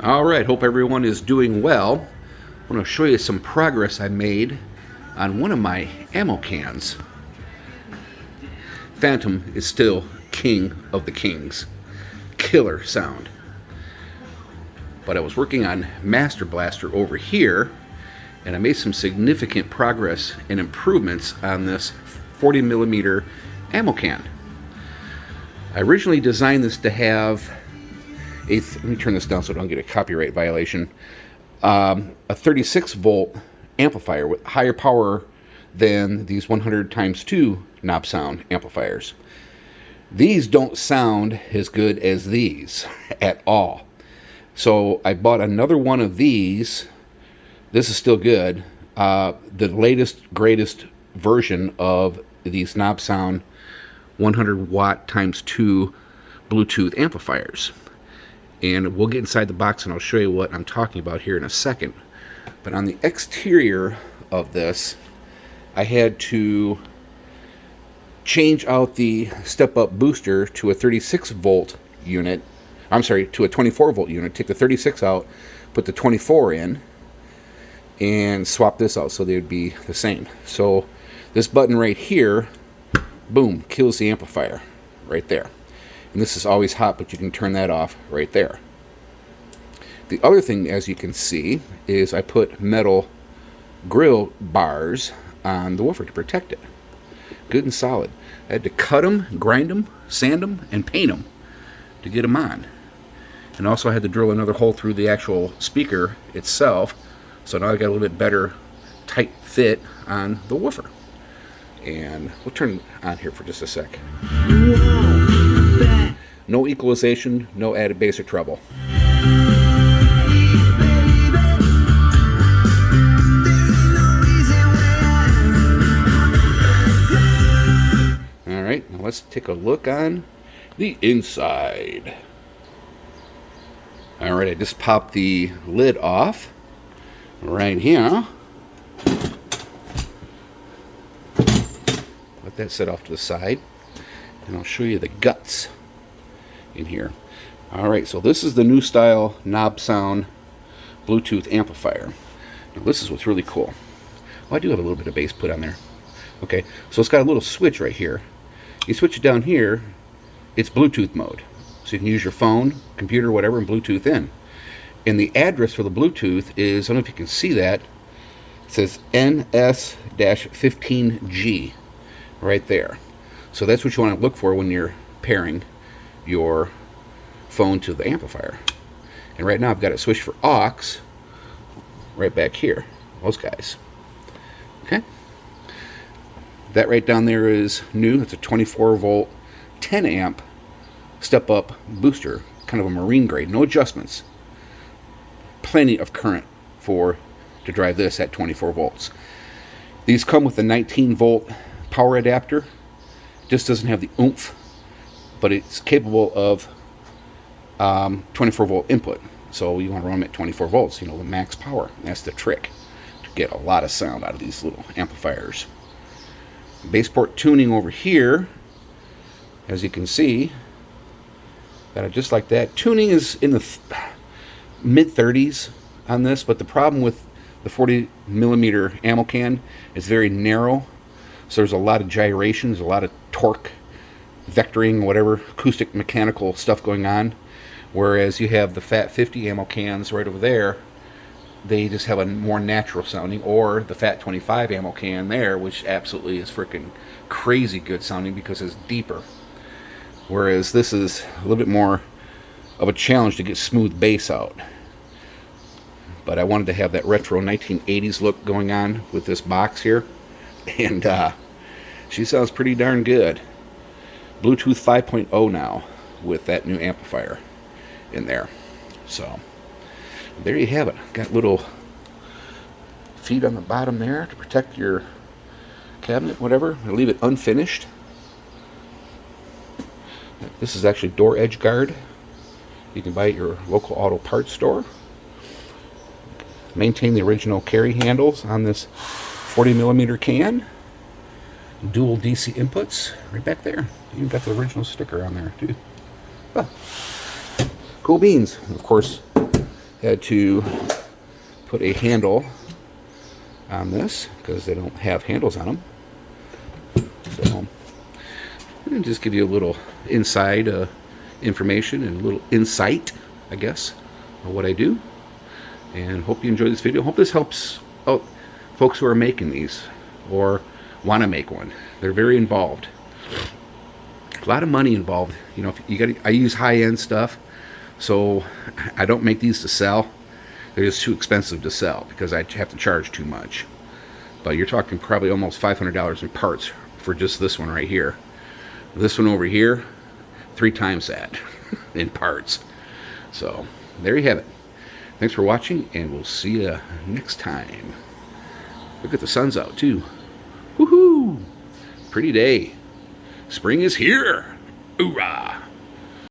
Alright, hope everyone is doing well. I want to show you some progress I made on one of my ammo cans. Phantom is still king of the kings. Killer sound. But I was working on Master Blaster over here, and I made some significant progress and improvements on this 40mm ammo can. I originally designed this to have let me turn this down so I don't get a copyright violation. A 36 volt amplifier with higher power than these 100 times 2 Nobsound amplifiers. These don't sound as good as these at all. So I bought another one of these. This is still good. The latest, greatest version of these Nobsound 100 watt times 2 Bluetooth amplifiers. And we'll get inside the box and I'll show you what I'm talking about here in a second. But on the exterior of this, I had to change out the step-up booster to a 36 volt unit. I'm sorry, to a 24 volt unit. Take the 36 out, put the 24 in, and swap this out so they would be the same. So this button right here, boom, kills the amplifier right there. And this is always hot, but you can turn that off right there. The other thing, as you can see, is I put metal grill bars on the woofer to protect it. Good and solid. I had to cut them, grind them, sand them, and paint them to get them on. And also I had to drill another hole through the actual speaker itself, so now I got a little bit better tight fit on the woofer. And we'll turn it on here for just a sec. No equalization, no added bass or treble. Alright, now let's take a look on the inside. Alright, I just popped the lid off right here. Let that set off to the side, and I'll show you the guts in here. Alright, so this is the new style Nobsound Bluetooth amplifier. Now this is what's really cool. Well, I do have a little bit of bass put on there. Okay, so it's got a little switch right here. You switch it down here, it's Bluetooth mode. So you can use your phone, computer, whatever, and Bluetooth in. And the address for the Bluetooth is, I don't know if you can see that, it says NS-15G right there. So that's what you want to look for when you're pairing your phone to the amplifier. And right now I've got it switched for aux right back here, those guys. Okay, that right down there is new. It's a 24 volt 10 amp step up booster, kind of a marine grade, no adjustments, plenty of current to drive this at 24 volts. These come with a 19 volt power adapter. Just doesn't have the oomph, but it's capable of 24 volt input. So you want to run them at 24 volts, you know, the max power. That's the trick, to get a lot of sound out of these little amplifiers. Bass port tuning over here, as you can see, got it just like that. Tuning is in the mid 30s on this, but the problem with the 40mm ammo can is very narrow, so there's a lot of gyrations, a lot of torque, vectoring, whatever, acoustic, mechanical stuff going on. Whereas you have the Fat 50 ammo cans right over there, they just have a more natural sounding, or the Fat 25 ammo can there, which absolutely is freaking crazy good sounding because it's deeper. Whereas this is a little bit more of a challenge to get smooth bass out. But I wanted to have that retro 1980s look going on with this box here, and she sounds pretty darn good. Bluetooth 5.0 now with that new amplifier in there. So there you have it. Got little feet on the bottom there to protect your cabinet, whatever. I leave it unfinished. This is actually door edge guard. You can buy it at your local auto parts store. Maintain the original carry handles on this 40mm can. Dual DC inputs right back there. Even got the original sticker on there too. Oh, cool beans. And of course, Had to put a handle on this because they don't have handles on them. So, and just give you a little inside information and a little insight, I guess, of what I do. And hope you enjoy this video. Hope this helps out folks who are making these or want to make one. They're very involved. A lot of money involved. You know, I use high-end stuff, so I don't make these to sell. They're just too expensive to sell because I have to charge too much. But you're talking probably almost $500 in parts for just this one right here. This one over here, 3 times that in parts. So there you have it. Thanks for watching, and we'll see you next time. Look at the sun's out too. Woohoo! Pretty day. Spring is here. Hoorah!